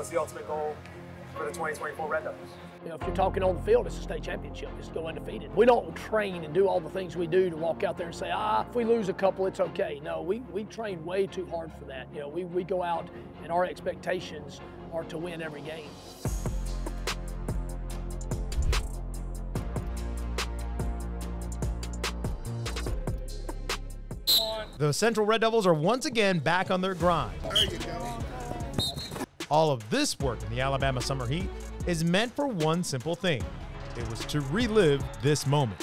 What's the ultimate goal for the 2024 Red Devils? You know, if you're talking on the field, it's a state championship. It's to go undefeated. We don't train and do all the things we do to walk out there and say, if we lose a couple, it's okay. No, we train way too hard for that. You know, we go out and our expectations are to win every game. The Central Red Devils are once again back on their grind. There you go. All of this work in the Alabama summer heat is meant for one simple thing. It was to relive this moment.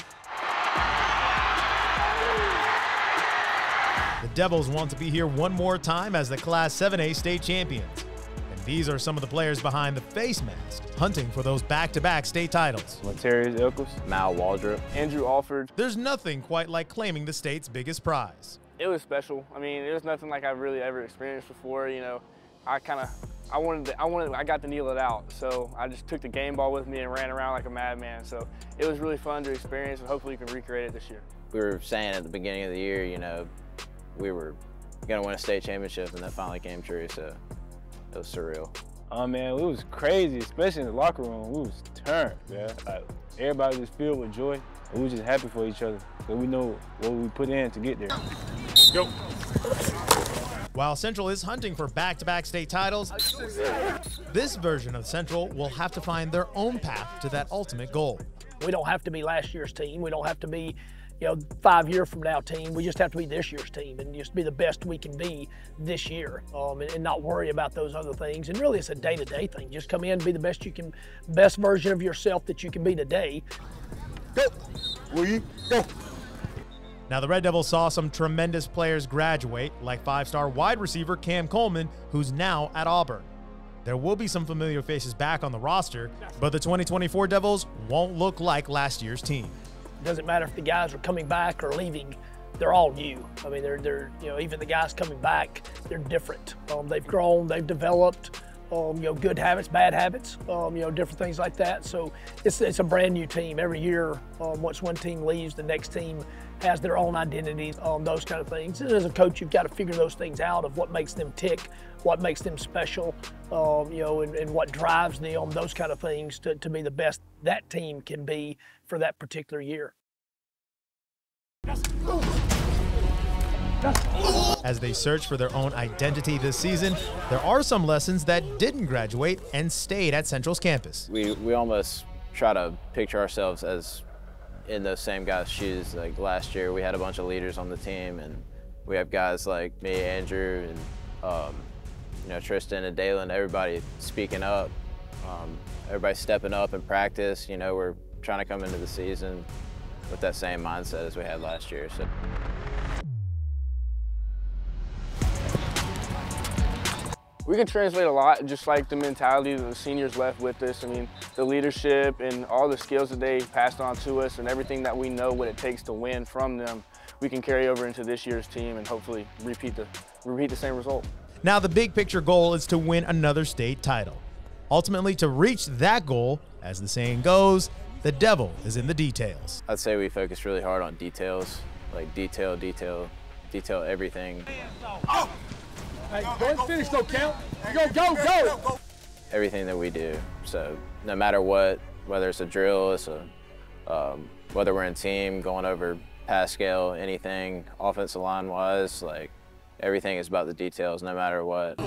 The Devils want to be here one more time as the Class 7A state champions. And these are some of the players behind the face mask, hunting for those back-to-back state titles. Materius Ilkes, Mal Waldrop, Andrew Alford. There's nothing quite like claiming the state's biggest prize. It was special. I mean, it was nothing like I've really ever experienced before. You know, I got to kneel it out. So I just took the game ball with me and ran around like a madman. So it was really fun to experience, and hopefully you can recreate it this year. We were saying at the beginning of the year, you know, we were gonna win a state championship, and that finally came true. So it was surreal. Oh man, it was crazy, especially in the locker room. We was turned, man. Like, everybody was filled with joy. We were just happy for each other, so we know what we put in to get there. Go. While Central is hunting for back-to-back state titles, this version of Central will have to find their own path to that ultimate goal. We don't have to be last year's team. We don't have to be, 5 years from now team. We just have to be this year's team and just be the best we can be this year, and not worry about those other things. And really, it's a day-to-day thing. Just come in and be the best version of yourself that you can be today. Go. Will you? Go. Now, the Red Devils saw some tremendous players graduate, like 5-star wide receiver Cam Coleman, who's now at Auburn. There will be some familiar faces back on the roster, but the 2024 Devils won't look like last year's team. It doesn't matter if the guys are coming back or leaving, they're all new. I mean, they're even the guys coming back, they're different. They've grown, they've developed, good habits, bad habits, different things like that. So it's a brand new team. Every year, once one team leaves, the next team has their own identities, those kind of things. And as a coach, you've got to figure those things out of what makes them tick, what makes them special, and what drives them, those kind of things to be the best that team can be for that particular year. As they search for their own identity this season, there are some lessons that didn't graduate and stayed at Central's campus. We almost try to picture ourselves as in those same guys' shoes. Like last year, we had a bunch of leaders on the team, and we have guys like me, Andrew, and Tristan and Dalen, everybody speaking up, everybody stepping up in practice. We're trying to come into the season with that same mindset as we had last year. So. We can translate a lot, just like the mentality that the seniors left with us. I mean, the leadership and all the skills that they passed on to us and everything that we know what it takes to win from them, we can carry over into this year's team and hopefully repeat the same result. Now, the big picture goal is to win another state title. Ultimately, to reach that goal, as the saying goes, the devil is in the details. I'd say we focus really hard on details, like detail everything. Oh. Hey, don't finish, don't count. Go. Everything that we do. So no matter what, whether it's a drill, whether we're in team, going over pass scale, anything, offensive line-wise, like everything is about the details, no matter what.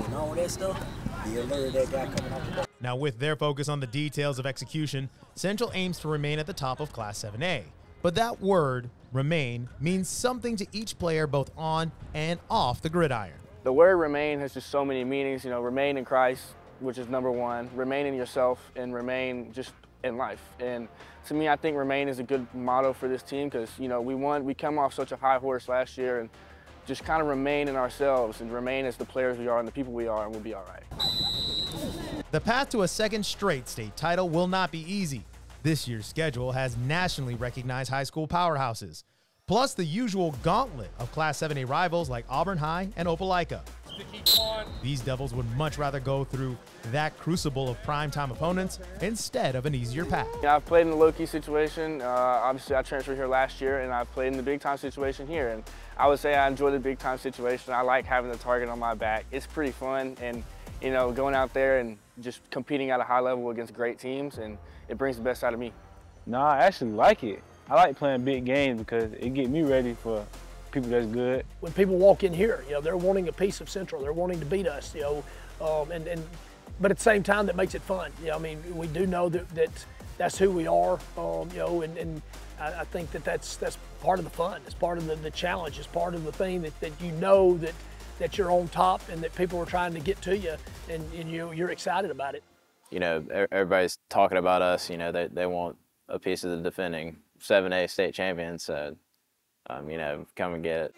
Now, with their focus on the details of execution, Central aims to remain at the top of Class 7A. But that word, remain, means something to each player both on and off the gridiron. The word remain has just so many meanings. Remain in Christ, which is number one, remain in yourself, and remain just in life. And to me, I think remain is a good motto for this team because, we come off such a high horse last year, and just kind of remain in ourselves and remain as the players we are and the people we are, and we'll be all right. The path to a second straight state title will not be easy. This year's schedule has nationally recognized high school powerhouses, plus the usual gauntlet of Class 7A rivals like Auburn High and Opelika. These Devils would much rather go through that crucible of primetime opponents instead of an easier path. I've played in the low-key situation. Obviously, I transferred here last year, and I've played in the big-time situation here. And I would say I enjoy the big-time situation. I like having the target on my back. It's pretty fun, and going out there and just competing at a high level against great teams, and it brings the best out of me. No, I actually like it. I like playing big games because it get me ready for people that's good. When people walk in here, they're wanting a piece of Central. They're wanting to beat us, but at the same time, that makes it fun. I mean, we do know that's who we are, and I think that's part of the fun. It's part of the challenge. It's part of the thing that you know that you're on top and that people are trying to get to you, and you're excited about it. Everybody's talking about us. They want a piece of the defending 7A state champions. So, come and get it.